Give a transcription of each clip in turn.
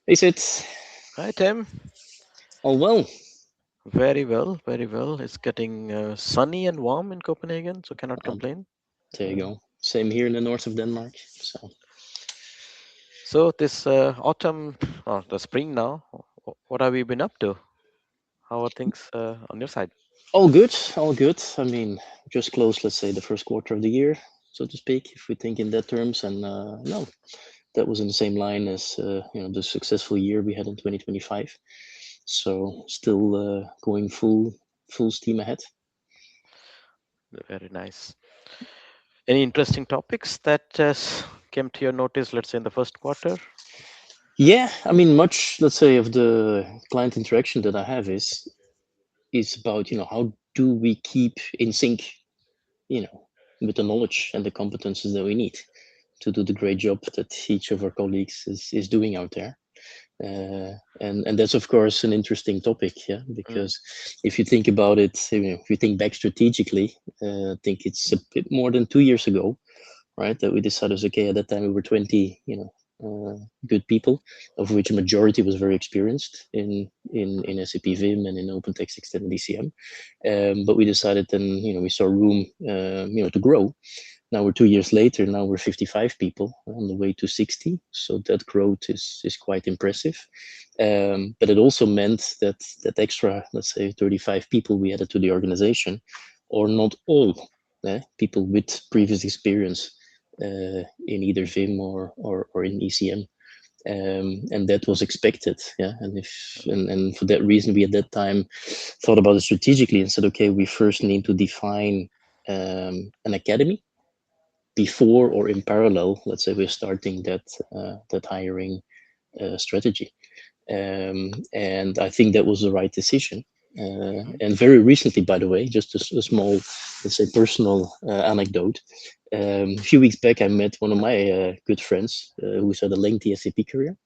Is it Hi, Tim. all well? Very well, very well. It's getting sunny and warm in Copenhagen, so cannot Um, complain. there you go. Same here in the north of Denmark. So So this autumn, or the spring now, what have you been up to? How are things on your side? all good, all good. I mean, just closed, let's say, the first quarter of the year, so to speak, if we think in that terms. And no, that was in the same line as the successful year we had in 2025. So still going full steam ahead. Very nice. Any interesting topics that came to your notice, let's say in the first quarter? Yeah, I mean, much, let's say, of the client interaction that I have is about how do we keep in sync, you know with the knowledge and the competences that we need to do the great job that each of our colleagues is doing out there. And that's of course an interesting topic, yeah, Mm. because if you think about it, if you think back strategically, I think it's a bit more than 2 years ago, right, that we decided, okay, at that time we were 20, good people, of which a majority was very experienced in SAP Vim and in OpenText Extended ECM. But we decided then, we saw room, to grow. Now we're 2 years later. Now we're 55 people on the way to 60. So that growth is quite impressive. But it also meant that extra, let's say, 35 people we added to the organization, or not all people with previous experience in either Vim or in ECM. And that was expected, yeah. And for that reason, we at that time thought about it strategically and said, okay, we first need to define an academy before or in parallel. Let's say we're starting that hiring strategy, and I think that was the right decision. Mhm. And very recently, by the way, just a small, let's say, personal anecdote. A few weeks back, I met one of my good friends who's had a lengthy SAP career.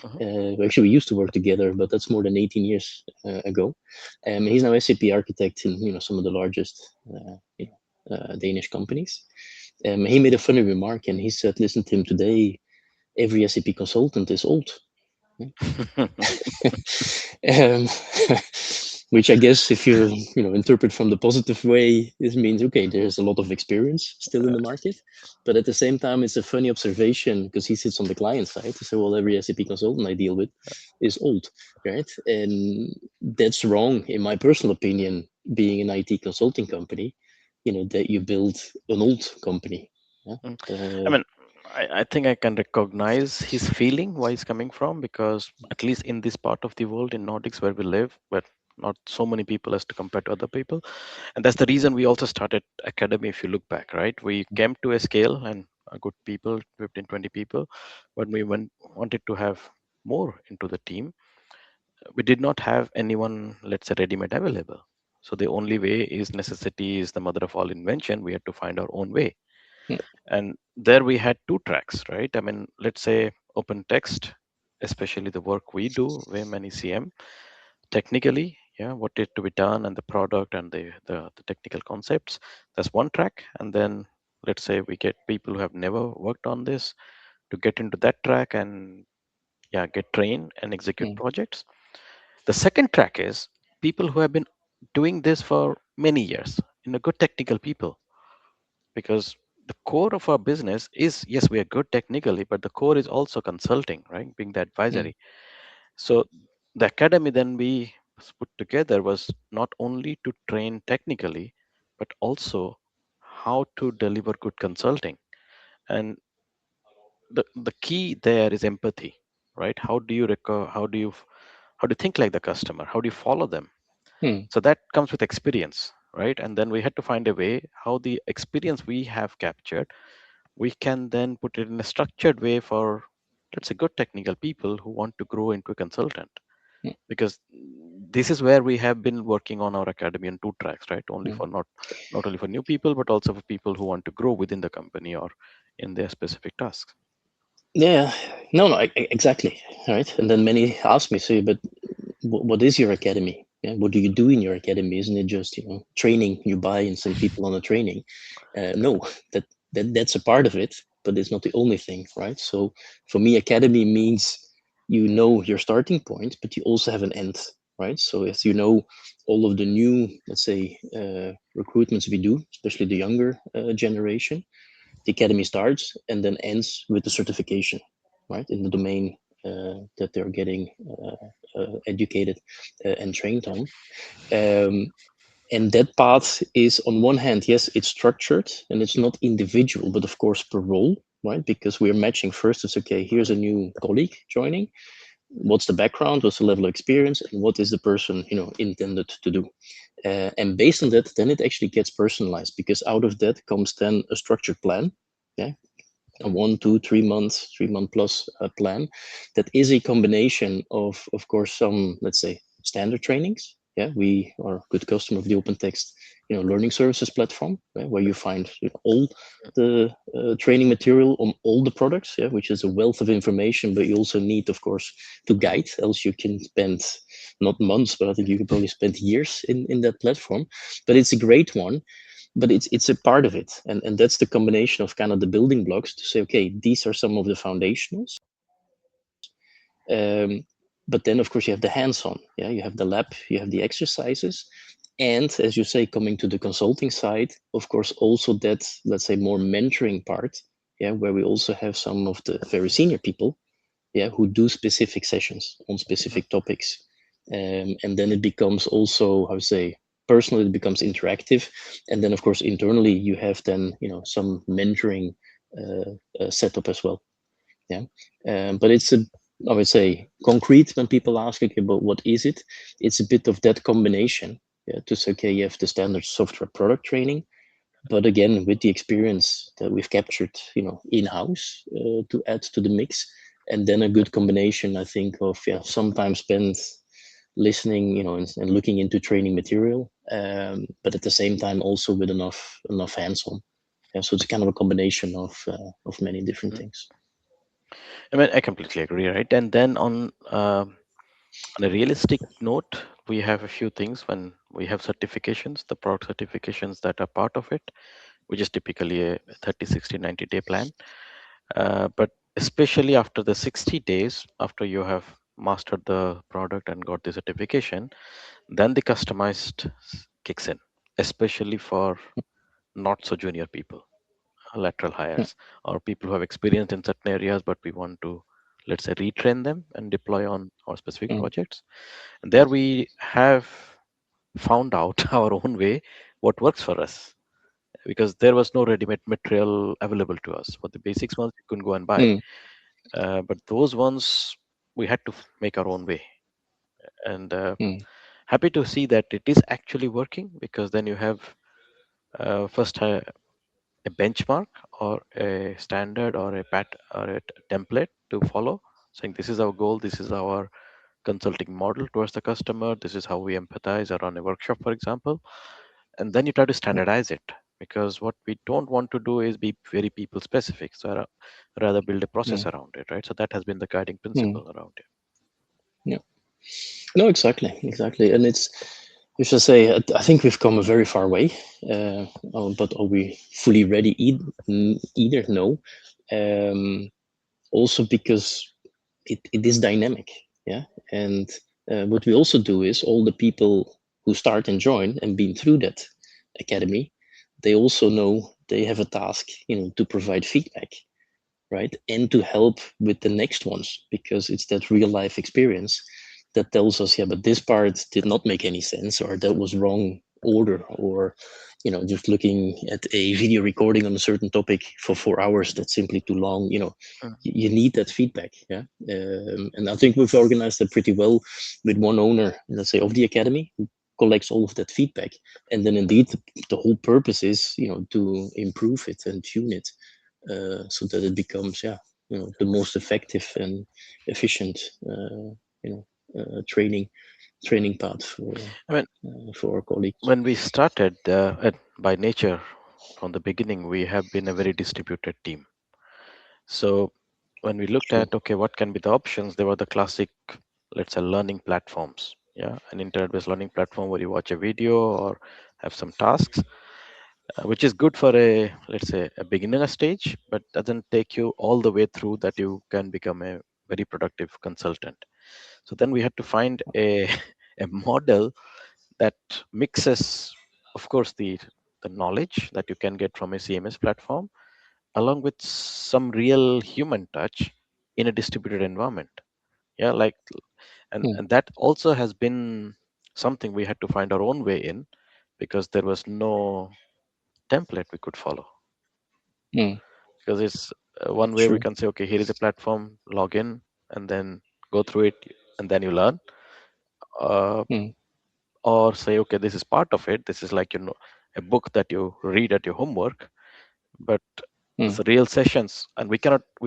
Mhm. Actually, we used to work together, but that's more than 18 years ago. He's now SAP architect in some of the largest Danish companies. He made a funny remark, and he said, "Listen, Tim, today every SAP consultant is old." um, which I guess, if you interpret from the positive way, this means, okay, there's a lot of experience still in the market. But at the same time, it's a funny observation, because he sits on the client side. He said, well, every SAP consultant I deal with is old, right? And that's wrong, in my personal opinion. Being an IT consulting company, that you build an old company. Yeah? Mm. I uh, mean, I think I can recognize his feeling, where he's coming from, because at least in this part of the world, in Nordics where we live, where not so many people as to compare to other people. And that's the reason we also started Academy, if you look back, right? We came to a scale and a good people, 15, 20 people, but we wanted to have more into the team. We did not have anyone, let's say, ready-made available. So the only way is necessity is the mother of all invention. We had to find our own way. mm, And there we had two tracks, right? I mean, let's say open text, especially the work we do, Vim and ECM, technically, yeah, what is to be done and the product and the technical concepts. That's one track. And then let's say we get people who have never worked on this to get into that track and yeah, get trained and execute mm, projects. The second track is people who have been doing this for many years, good technical people, because the core of our business is, yes, we are good technically, but the core is also consulting, right? Being the mm, advisory. So the academy then we put together was not only to train technically, but also how to deliver good consulting. And the key there is empathy, right? How do you think like the customer? How do you follow them? mm, So that comes with experience, right? And then we had to find a way how the experience we have captured, we can then put it in a structured way for, let's say, good technical people who want to grow into a consultant. mm, Because this is where we have been working on our academy on two tracks, right? Only mm. for not only for new people, but also for people who want to grow within the company or in their specific tasks. Yeah, no, no, exactly. Right. And then many ask me, say, but what is your academy? Yeah, what do you do in your academy? Isn't it just training? You buy and send people on a training? No, that's a part of it, but it's not the only thing, right? So for me, academy means you know your starting point, but you also have an end, right? So as you know, all of the new, let's say, recruitments we do, especially the younger generation, the academy starts and then ends with the certification, right, in the domain that they're getting educated and trained on. Um, and that path is, on one hand, yes, it's structured and it's not individual, but of course per role, right? Because we're matching first. It's okay. Here's a new colleague joining. What's the background? What's the level of experience? And what is the person, intended to do? And based on that, then it actually gets personalized, because out of that comes then a structured plan. Yeah, a 1, 2, 3 months, 3 month plus plan that is a combination of course, some, let's say, standard trainings. Yeah, we are a good customer of the OpenText, learning services platform, right, where you find, all the training material on all the products. Yeah, which is a wealth of information, but you also need, of course, to guide, else you can spend not months, but I think you could probably spend years in that platform. But it's a great one, but it's a part of it, and that's the combination of kind of the building blocks to say, okay, these are some of the foundationals. um, but then of course you have the hands-on. Yeah, you have the lab, you have the exercises, and as you say, coming to the consulting side, of course, also that, let's say, more mentoring part. Yeah, where we also have some of the very senior people, yeah, who do specific sessions on specific topics. And then it becomes also, how to say, personally, it becomes interactive. And then of course internally you have then, some mentoring setup as well. Yeah. But it's a, I would say, concrete. When people ask, okay, but what is it, it's a bit of that combination. Yeah, to say, okay, you have the standard software product training, but again, with the experience that we've captured, in-house, to add to the mix. And then a good combination, I think, of, yeah, some time spent listening, and looking into training material, but at the same time also with enough hands-on. Yeah, so it's kind of a combination of many different Mm. things. I mean, I completely agree, right? And then on a realistic note, we have a few things when we have certifications, the product certifications that are part of it, which is typically a 30, 60, 90-day plan. But especially after the 60 days, after you have mastered the product and got the certification, then the customized kicks in, especially for not so junior people, lateral Mm, hires, or people who have experience in certain areas, but we want to, let's say, retrain them and deploy on our specific mm, projects. And there we have found out our own way what works for us, because there was no ready-made material available to us. For the basics ones, you couldn't go and buy, mm, but those ones we had to make our own way. And mm, happy to see that it is actually working, because then you have first a benchmark or a standard or a or a template to follow, saying this is our goal, this is our consulting model towards the customer, this is how we empathize or run a workshop, for example. And then you try to mm, standardize it, because what we don't want to do is be very people specific, so rather build a process mm, around it, right? So that has been the guiding mm. principle around it. Yeah. No, exactly, exactly. And it's, you should say, I think we've come a very far way, but are we fully ready? Either no. Um, Also because it is dynamic. Yeah. And what we also do is, all the people who start and join and been through that academy, they also know they have a task, to provide feedback, right, and to help with the next ones, because it's that real life experience that tells us, yeah, but this part did not make any sense, or that was wrong order, or just looking at a video recording on a certain topic for 4 hours, that's simply too long. Mm. You need that feedback. Yeah. And I think we've organized that pretty well, with one owner, let's say, of the academy, who collects all of that feedback. And then indeed the whole purpose is, to improve it and tune it, so that it becomes, yeah, the most effective and efficient, you know training path I mean, for our colleagues. when we started, by nature, from the beginning, we have been a very distributed team. So when we looked True. at, okay, what can be the options, there were the classic, let's say, learning platforms. Yeah, an internet-based learning platform where you watch a video or have some tasks, which is good for a, let's say, a beginner stage, but doesn't take you all the way through that you can become a very productive consultant. So then we had to find a a model that mixes, of course, the knowledge that you can get from a CMS platform along with some real human touch in a distributed environment. Yeah, like, mm, and that also has been something we had to find our own way in, because there was no template we could follow. mm, Because it's one way we true. can say, okay, here is a platform, log in, and then go through it, and then you learn. uh, Mm, or say, okay, this is part of it, this is like, a book that you read at your homework. But mm, the real sessions, and we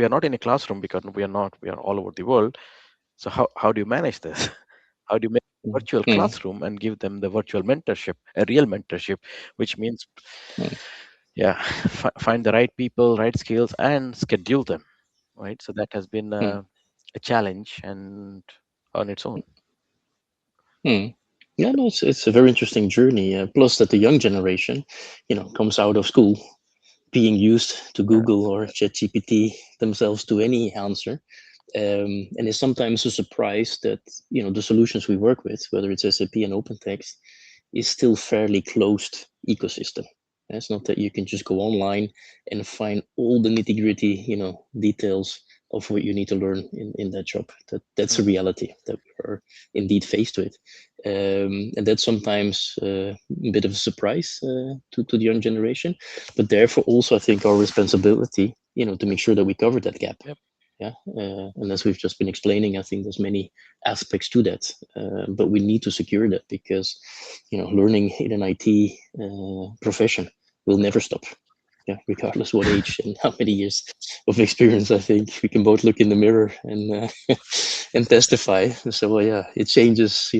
are not in a classroom, because we are all over the world. So how do you manage this? How do you make a mm, virtual mm, classroom and give them the virtual mentorship, a real mentorship, which means, mm, yeah, find the right people, right skills, and schedule them, right? So that has been mm, a challenge and on its own. mm. Yeah, no, it's a very interesting journey. Plus, that the young generation, comes out of school being used to Yeah. Google or ChatGPT themselves to any answer, and it's sometimes a surprise that the solutions we work with, whether it's SAP and OpenText, is still fairly closed ecosystem. It's not that you can just go online and find all the nitty gritty, details of what you need to learn in that job. That's a Mm. reality that we are indeed faced with, and that's sometimes a bit of a surprise to the young generation. But therefore, also I think our responsibility, to make sure that we cover that gap. Yep. Yeah, and as we've just been explaining, I think there's many aspects to that, but we need to secure that because learning in an IT profession will never stop. Yeah, regardless what age and how many years of experience, I think we can both look in the mirror and and testify. So well, yeah, it changes,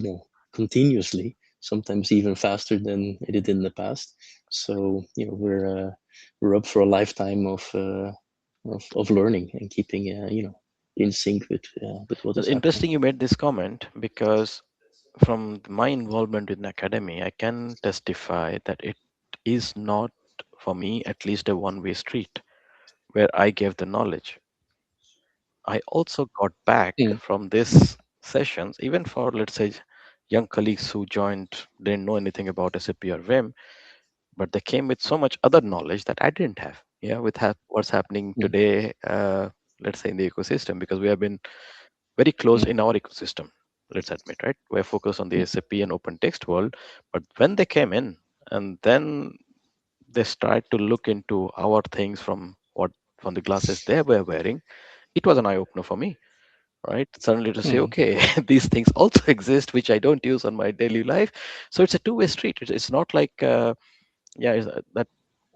continuously, sometimes even faster than it did in the past. So we're up for a lifetime of learning and keeping in sync with what is happening. Interesting you made this comment, because from my involvement in academy, I can testify that it is not, for me at least, a one-way street where I gave the knowledge. I also got back Mm, from this sessions, even for, let's say, young colleagues who joined, didn't know anything about SAP or VIM, but they came with so much other knowledge that I didn't have. Yeah, with what's happening mm, today, let's say, in the ecosystem, because we have been very close mm, in our ecosystem. Let's admit, right? We're focused on the mm, SAP and OpenText world, but when they came in and then they started to look into our things from the glasses they were wearing, it was an eye opener for me, right? Suddenly to say, mm, okay, these things also exist, which I don't use on my daily life. So it's a two-way street. It's not like, that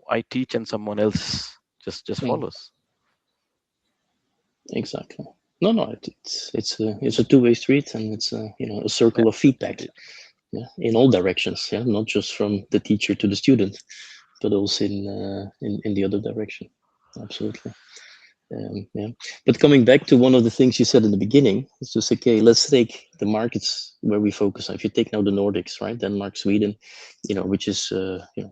I teach and someone else just mm. follows. Exactly. No, no, it's a two-way street, and it's a Yeah, circle of feedback, indeed. yeah, in all directions. Yeah, not just from the teacher to the student, but also in the other direction. Absolutely. Yeah. But coming back to one of the things you said in the beginning, is just okay. Let's take the markets where we focus on. If you take now the Nordics, right, Denmark, Sweden, which is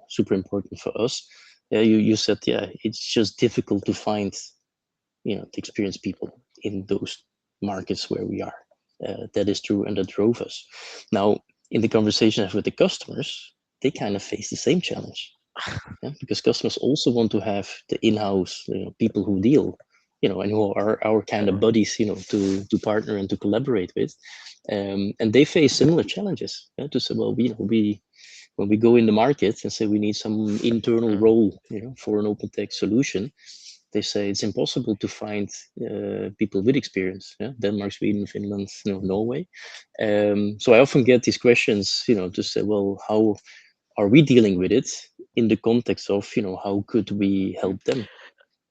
super important for us. Yeah, you said, yeah, it's just difficult to find the experienced people in those markets where we are. That is true, and that drove us. Now, in the conversation I have with the customers, they kind of face the same challenge, yeah? Because customers also want to have the in-house people who deal, and who are our kind of buddies, to partner and to collaborate with, and they face similar challenges. Yeah? To say, well, we when we go in the market and say we need some internal Mm. role, for an open text solution, they say it's impossible to find people with experience. Yeah? Denmark, Sweden, Finland, Norway. So I often get these questions, to say, well, how are we dealing with it in the context of, how could we Mm. help them?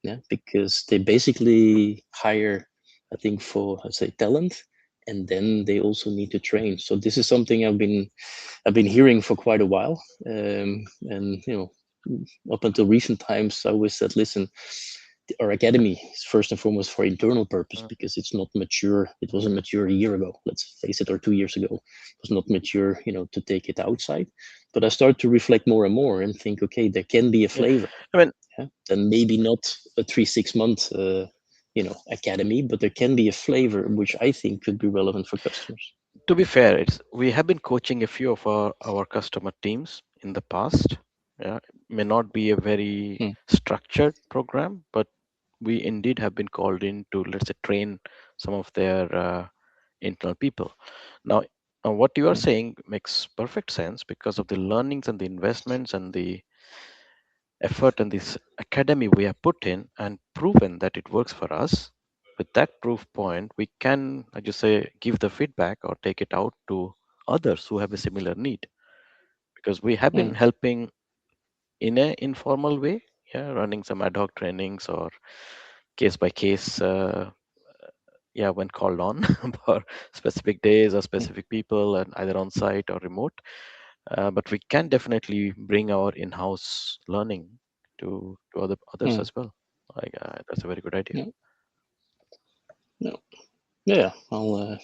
Yeah, because they basically hire, I think, for, let's say, talent, and then they also need to train. So this is something I've been hearing for quite a while, and up until recent times, I always said, listen, our academy is first and foremost for internal purpose Mm. because it's not mature. It wasn't mature a year ago, let's face it, or 2 years ago. It was not mature, to take it outside. But I start to reflect more and more and think, okay, there can be a Yeah, flavor. I mean, Yeah? Then maybe not a 3 6 month academy, but there can be a flavor which I think could be relevant for customers. To be fair, it's we have been coaching a few of our customer teams in the past. Yeah, may not be a very Mm, structured program, but we indeed have been called in to, let's say, train some of their internal people. Now, what you are mm, saying makes perfect sense because of the learnings and the investments and the effort and this academy we have put in and proven that it works for us. With that proof point, we can, I just say, give the feedback or take it out to others who have a similar need, because we have been mm, helping in a informal way, yeah, running some ad hoc trainings or case by case, yeah, when called on for specific days or mm, specific people, and either on site or remote. But we can definitely bring our in-house learning to others mm. as well. Like, that's a very good idea. Yeah, yeah, yeah.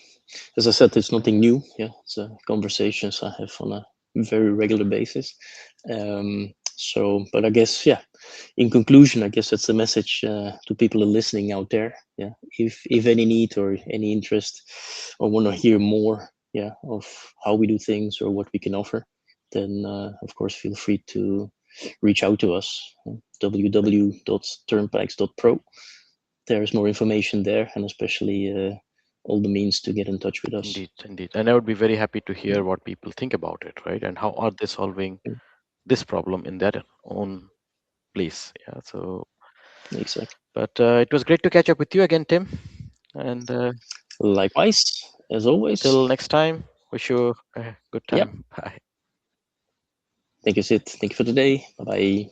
As I said, it's nothing new. Yeah, it's conversations I have on a very regular basis. But I guess, yeah, in conclusion, I guess that's the message to people who are listening out there. Yeah, if any need or any interest or want to hear more, yeah, of how we do things or what we can offer, then of course feel free to reach out to us. www.turnpikes.pro. There's more information there, and especially all the means to get in touch with us. Indeed, indeed. And I would be very happy to hear what people think about it, right? And how are they solving Mm, this problem in their own place? Yeah. So, exactly. but it was great to catch up with you again, Tim. And Likewise, as always. till next time, wish you a good Yeah. time. Bye. Thank you, Sid. Thank you for today. Bye bye.